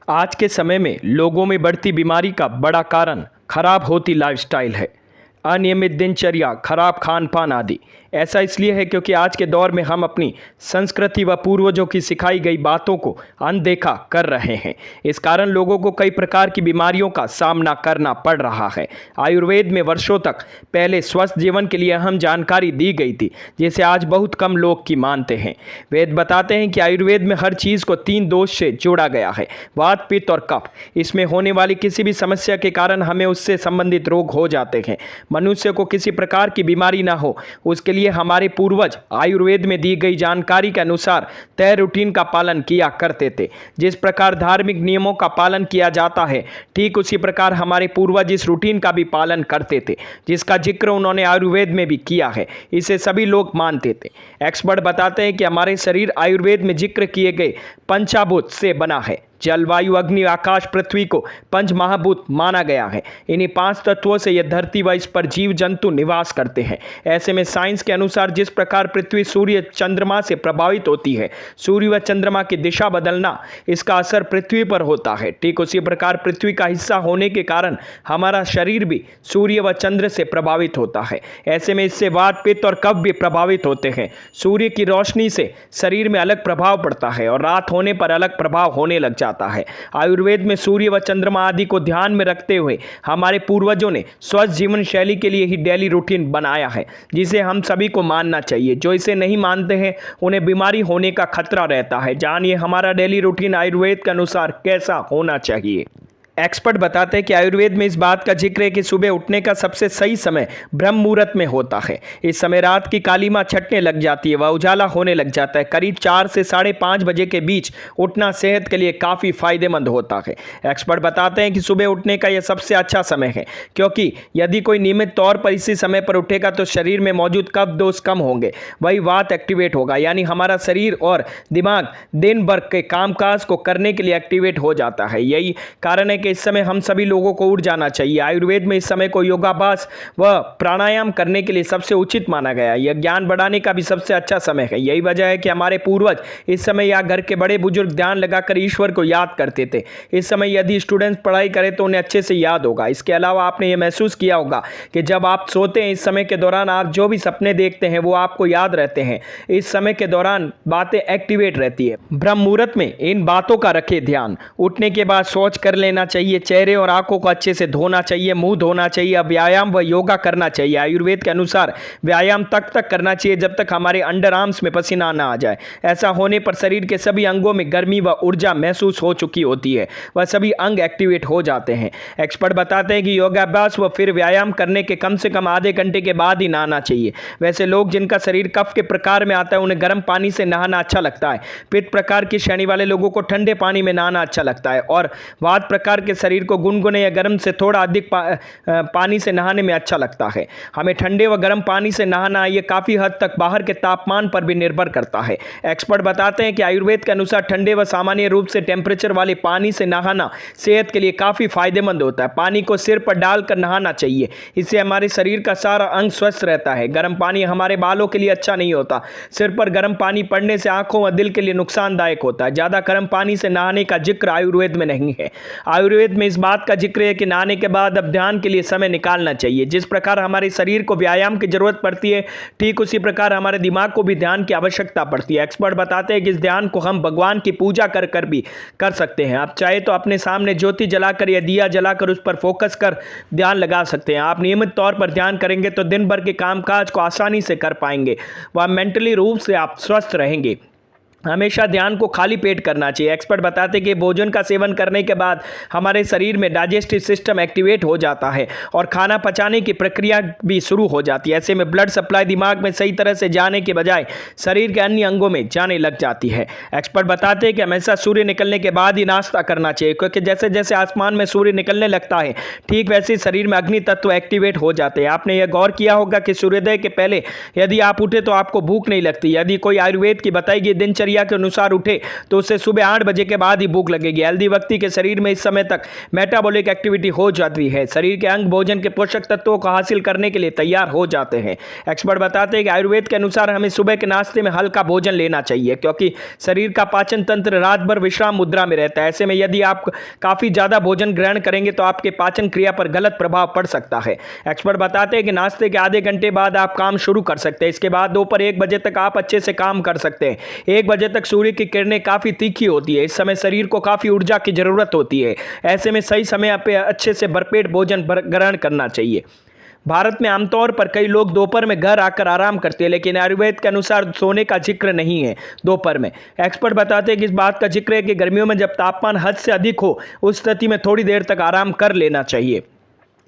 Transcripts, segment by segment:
आज के समय में लोगों में बढ़ती बीमारी का बड़ा कारण खराब होती लाइफस्टाइल है। अनियमित दिनचर्या, खराब खान पान आदि। ऐसा इसलिए है क्योंकि आज के दौर में हम अपनी संस्कृति व पूर्वजों की सिखाई गई बातों को अनदेखा कर रहे हैं। इस कारण लोगों को कई प्रकार की बीमारियों का सामना करना पड़ रहा है। आयुर्वेद में वर्षों तक पहले स्वस्थ जीवन के लिए अहम जानकारी दी गई थी, जिसे आज बहुत कम लोग की मानते हैं। वेद बताते हैं कि आयुर्वेद में हर चीज़ को 3 दोष से जोड़ा गया है: वात, पित्त और कफ। इसमें होने वाली किसी भी समस्या के कारण हमें उससे संबंधित रोग हो जाते हैं। मनुष्य को किसी प्रकार की बीमारी ना हो, उसके लिए हमारे पूर्वज आयुर्वेद में दी गई जानकारी के अनुसार तय रूटीन का पालन किया करते थे। जिस प्रकार धार्मिक नियमों का पालन किया जाता है, ठीक उसी प्रकार हमारे पूर्वज इस रूटीन का भी पालन करते थे, जिसका जिक्र उन्होंने आयुर्वेद में भी किया है। इसे सभी लोग मानते थे। एक्सपर्ट बताते हैं कि हमारे शरीर आयुर्वेद में जिक्र किए गए पंचाभूत से बना है। जल, वायु, अग्नि, आकाश, पृथ्वी को पंच महाभूत माना गया है। इन्हीं 5 तत्वों से यह धरती व इस पर जीव जंतु निवास करते हैं। ऐसे में साइंस के अनुसार जिस प्रकार पृथ्वी सूर्य चंद्रमा से प्रभावित होती है, सूर्य व चंद्रमा की दिशा बदलना, इसका असर पृथ्वी पर होता है। ठीक उसी प्रकार पृथ्वी का हिस्सा होने के कारण हमारा शरीर भी सूर्य व चंद्र से प्रभावित होता है। ऐसे में इससे वात, पित्त और कफ भी प्रभावित होते हैं। सूर्य की रोशनी से शरीर में अलग प्रभाव पड़ता है और रात होने पर अलग प्रभाव होने लग जाता है। आयुर्वेद में सूर्य व चंद्रमा आदि को ध्यान में रखते हुए हमारे पूर्वजों ने स्वस्थ जीवन शैली के लिए ही डेली रूटीन बनाया है, जिसे हम सभी को मानना चाहिए। जो इसे नहीं मानते हैं, उन्हें बीमारी होने का खतरा रहता है। जानिए हमारा डेली रूटीन आयुर्वेद के अनुसार कैसा होना चाहिए। एक्सपर्ट बताते हैं कि आयुर्वेद में इस बात का जिक्र है कि सुबह उठने का सबसे सही समय ब्रह्म मुहूर्त में होता है। इस समय रात की कालीमा छटने लग जाती है व उजाला होने लग जाता है। करीब 4 से 5:30 बजे के बीच उठना सेहत के लिए काफ़ी फायदेमंद होता है। एक्सपर्ट बताते हैं कि सुबह उठने का यह सबसे अच्छा समय है, क्योंकि यदि कोई नियमित तौर पर इसी समय पर उठेगा तो शरीर में मौजूद कफ दोष कम होंगे, वही वात एक्टिवेट होगा, यानी हमारा शरीर और दिमाग दिन भर के कामकाज को करने के लिए एक्टिवेट हो जाता है। यही कारण है कि इस समय हम सभी लोगों को उठ जाना चाहिए। आयुर्वेद में इस समय को योगाभ्यास व प्राणायाम करने के लिए सबसे उचित माना गया है। यह ज्ञान बढ़ाने का भी सबसे अच्छा समय है। यही वजह है कि हमारे पूर्वज इस समय या घर के बड़े बुजुर्ग ध्यान लगाकर ईश्वर को याद करते थे। इस समय यदि स्टूडेंट्स पढ़ाई करें तो उन्हें अच्छे से याद होगा। इसके अलावा आपने यह महसूस किया होगा कि जब आप सोते हैं, इस समय के दौरान आप जो भी सपने देखते हैं वो आपको याद रहते हैं। इस समय के दौरान बातें एक्टिवेट रहती है। ब्रह्म मुहूर्त में इन बातों का रखें ध्यान। उठने के बाद शौच कर लेना चाहिए, चेहरे और आंखों को अच्छे से धोना चाहिए, मुंह धोना चाहिए, व्यायाम व योगा करना चाहिए। आयुर्वेद के अनुसार व्यायाम तक करना चाहिए जब तक हमारे अंडर आर्म्स में पसीना ना आ जाए। ऐसा होने पर शरीर के सभी अंगों में गर्मी व ऊर्जा महसूस हो चुकी होती है, वह सभी अंग एक्टिवेट हो जाते हैं। एक्सपर्ट बताते हैं कि योगाभ्यास व फिर व्यायाम करने के कम से कम आधे घंटे के बाद ही नहाना चाहिए। वैसे लोग जिनका शरीर कफ के प्रकार में आता है, उन्हें गर्म पानी से नहाना अच्छा लगता है। पित्त प्रकार की श्रेणी वाले लोगों को ठंडे पानी में नहाना अच्छा लगता है और वात प्रकार के शरीर को गुनगुने या गर्म से थोड़ा अधिक पानी से नहाने में अच्छा लगता है। हमें ठंडे व गर्म पानी से नहाना ये काफ़ी हद तक बाहर के तापमान पर भी निर्भर करता है। एक्सपर्ट बताते हैं कि आयुर्वेद के अनुसार ठंडे व सामान्य रूप से टेम्परेचर वाले पानी से नहाना सेहत के लिए काफ़ी फायदेमंद होता है। पानी को सिर पर डालकर नहाना चाहिए, इससे हमारे शरीर का सारा अंग स्वस्थ रहता है। गर्म पानी हमारे बालों के लिए अच्छा नहीं होता। सिर पर गर्म पानी पड़ने से आंखों व दिल के लिए नुकसानदायक होता है। ज़्यादा गर्म पानी से नहाने का जिक्र आयुर्वेद में नहीं है। आयुर्वेद में इस बात का जिक्र है कि नहाने के बाद अब ध्यान के लिए समय निकालना चाहिए। जिस प्रकार हमारे शरीर को व्यायाम की जरूरत पड़ती है, ठीक उसी प्रकार हमारे दिमाग को भी ध्यान की आवश्यकता पड़ती है। एक्सपर्ट बताते हैं कि इस ध्यान को हम भगवान की पूजा कर भी कर सकते हैं। आप चाहे तो अपने सामने ज्योति जलाकर या दिया जलाकर उस पर फोकस कर ध्यान लगा सकते हैं। आप नियमित तौर पर ध्यान करेंगे तो दिन भर के कामकाज को आसानी से कर पाएंगे व मेंटली रूप से आप स्वस्थ रहेंगे। हमेशा ध्यान को खाली पेट करना चाहिए। एक्सपर्ट बताते हैं कि भोजन का सेवन करने के बाद हमारे शरीर में डाइजेस्टिव सिस्टम एक्टिवेट हो जाता है और खाना पचाने की प्रक्रिया भी शुरू हो जाती है। ऐसे में ब्लड सप्लाई दिमाग में सही तरह से जाने के बजाय शरीर के अन्य अंगों में जाने लग जाती है। एक्सपर्ट बताते हैं कि हमेशा सूर्य निकलने के बाद ही नाश्ता करना चाहिए, क्योंकि जैसे जैसे आसमान में सूर्य निकलने लगता है, ठीक वैसे शरीर में अग्नि तत्व एक्टिवेट हो जाते हैं। आपने यह गौर किया होगा कि सूर्योदय के पहले यदि आप उठे तो आपको भूख नहीं लगती। यदि कोई आयुर्वेद की बताई गई दिनचर्या दिनचर्या के अनुसार उठे तो उसे सुबह 8 बजे के बाद ही भूख लगेगी। हेल्दी व्यक्ति के शरीर में इस समय तक मेटाबॉलिक एक्टिविटी हो जाती है। शरीर के अंग भोजन के पोषक तत्वों को हासिल करने के लिए तैयार हो जाते हैं। एक्सपर्ट बताते हैं कि आयुर्वेद के अनुसार हमें सुबह के नाश्ते में हल्का भोजन लेना चाहिए, क्योंकि शरीर का पाचन तंत्र रात भर विश्राम मुद्रा में रहता है। ऐसे में यदि आप काफी ज्यादा भोजन ग्रहण करेंगे तो आपके पाचन क्रिया पर गलत प्रभाव पड़ सकता है। एक्सपर्ट बताते हैं कि नाश्ते के आधे घंटे बाद आप काम शुरू कर सकते हैं। इसके बाद दोपहर 1 बजे तक आप अच्छे से काम कर सकते हैं। 1 बजे तक सूर्य की किरणें काफी तीखी होती है। इस समय शरीर को काफी ऊर्जा की जरूरत होती है। ऐसे में सही समय पे अच्छे से भरपेट भोजन ग्रहण करना चाहिए। भारत में आमतौर पर कई लोग दोपहर में घर आकर आराम करते हैं, लेकिन आयुर्वेद के अनुसार सोने का जिक्र नहीं है दोपहर में। एक्सपर्ट बताते हैं कि इस बात का जिक्र है कि गर्मियों में जब तापमान हद से अधिक हो उस स्थिति में थोड़ी देर तक आराम कर लेना चाहिए।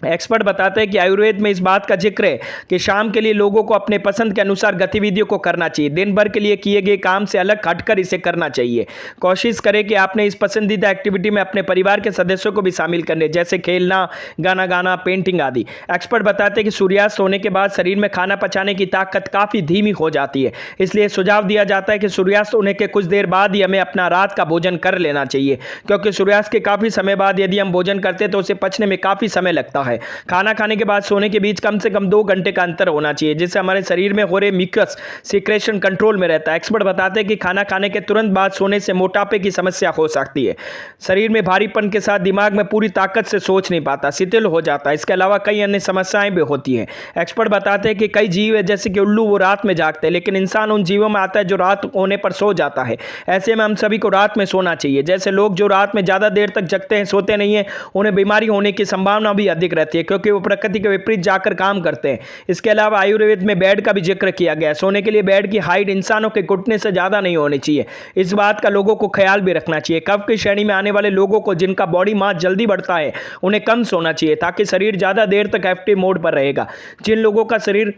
एक्सपर्ट बताते हैं कि आयुर्वेद में इस बात का जिक्र है कि शाम के लिए लोगों को अपने पसंद के अनुसार गतिविधियों को करना चाहिए। दिन भर के लिए किए गए काम से अलग हटकर इसे करना चाहिए। कोशिश करें कि आपने इस पसंदीदा एक्टिविटी में अपने परिवार के सदस्यों को भी शामिल करने, जैसे खेलना, गाना गाना, पेंटिंग आदि। एक्सपर्ट बताते हैं कि सूर्यास्त होने के बाद शरीर में खाना पचाने की ताकत काफ़ी धीमी हो जाती है, इसलिए सुझाव दिया जाता है कि सूर्यास्त होने के कुछ देर बाद ही हमें अपना रात का भोजन कर लेना चाहिए, क्योंकि सूर्यास्त के काफ़ी समय बाद यदि हम भोजन करते हैं तो उसे पचने में काफ़ी समय लगता है। खाना खाने के बाद सोने के बीच कम से कम 2 घंटे का अंतर होना चाहिए, जिससे हमारे शरीर में हो रहे म्यूकस सीक्रेशन कंट्रोल में रहता है। एक्सपर्ट बताते हैं कि खाना खाने के तुरंत बाद सोने से मोटापे की समस्या हो सकती है। शरीर में भारीपन के साथ दिमाग में पूरी ताकत से सोच नहीं पाता, शिथिल हो जाता है। इसके अलावा कई अन्य समस्याएं भी होती हैं। एक्सपर्ट बताते हैं कि कई जीव है जैसे कि उल्लू, वो रात में जागते हैं, लेकिन इंसान उन जीवों में आता है जो रात होने पर सो जाता है। ऐसे में हम सभी को रात में सोना चाहिए। जैसे लोग जो रात में ज़्यादा देर तक जगते हैं, सोते नहीं है, उन्हें बीमारी होने की संभावना भी अधिक रहती है, क्योंकि वो प्रकृति के विपरीत जाकर काम करते हैं। इसके अलावा आयुर्वेद में बेड का भी जिक्र किया गया है। सोने के लिए बेड की हाइट इंसानों के घुटने से ज़्यादा नहीं होनी चाहिए। इस बात का लोगों को ख्याल भी रखना चाहिए। कफ की श्रेणी में आने वाले लोगों को, जिनका बॉडी मास जल्दी बढ़ता है, उन्हें कम सोना चाहिए ताकि शरीर ज़्यादा देर तक एक्टिव मोड पर रहेगा। जिन लोगों का शरीर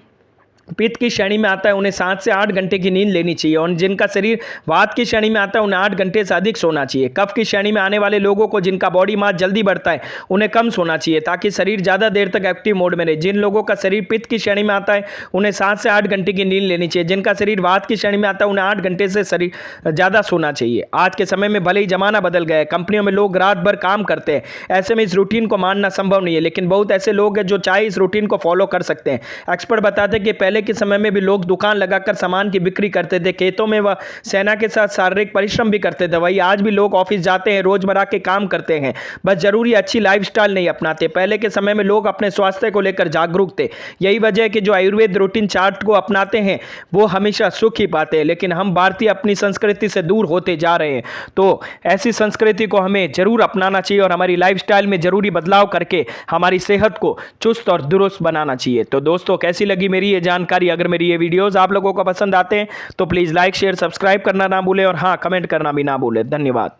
पित्त की श्रेणी में आता है, उन्हें 7 से 8 घंटे की नींद लेनी चाहिए, और जिनका शरीर वात की श्रेणी में आता है, उन्हें 8 घंटे से अधिक सोना चाहिए। कफ की श्रेणी में आने वाले लोगों को, जिनका बॉडी मास जल्दी बढ़ता है, उन्हें कम सोना चाहिए ताकि शरीर ज़्यादा देर तक एक्टिव मोड में रहे। जिन लोगों का शरीर पित्त की श्रेणी में आता है, उन्हें 7 से 8 घंटे की नींद लेनी चाहिए। जिनका शरीर वात की श्रेणी में आता है, उन्हें 8 घंटे से शरीर ज़्यादा सोना चाहिए। आज के समय में भले ही जमाना बदल गया है, कंपनियों में लोग रात भर काम करते हैं, ऐसे में इस रूटीन को मानना संभव नहीं है, लेकिन बहुत ऐसे लोग हैं जो चाहे इस रूटीन को फॉलो कर सकते हैं। एक्सपर्ट बताते हैं कि पहले के समय में भी लोग दुकान लगाकर सामान की बिक्री करते थे, खेतों में वह सेना के साथ शारीरिक परिश्रम भी करते थे। वही आज भी लोग ऑफिस जाते हैं, रोजमर्रा के काम करते हैं, बस जरूरी अच्छी लाइफस्टाइल नहीं अपनाते। पहले के समय में लोग अपने स्वास्थ्य को लेकर जागरूक थे। यही वजह है कि जो आयुर्वेद रूटीन चार्ट को अपनाते हैं वो हमेशा सुख ही पाते हैं। लेकिन हम भारतीय अपनी संस्कृति से दूर होते जा रहे हैं, तो ऐसी संस्कृति को हमें जरूर अपनाना चाहिए और हमारी लाइफस्टाइल में जरूरी बदलाव करके हमारी सेहत को चुस्त और दुरुस्त बनाना चाहिए। तो दोस्तों, कैसी लगी मेरी ये जानकारी? अगर मेरी ये वीडियोस आप लोगों को पसंद आते हैं तो प्लीज़ लाइक, शेयर, सब्सक्राइब करना ना भूलें, और हाँ, कमेंट करना भी ना भूलें। धन्यवाद।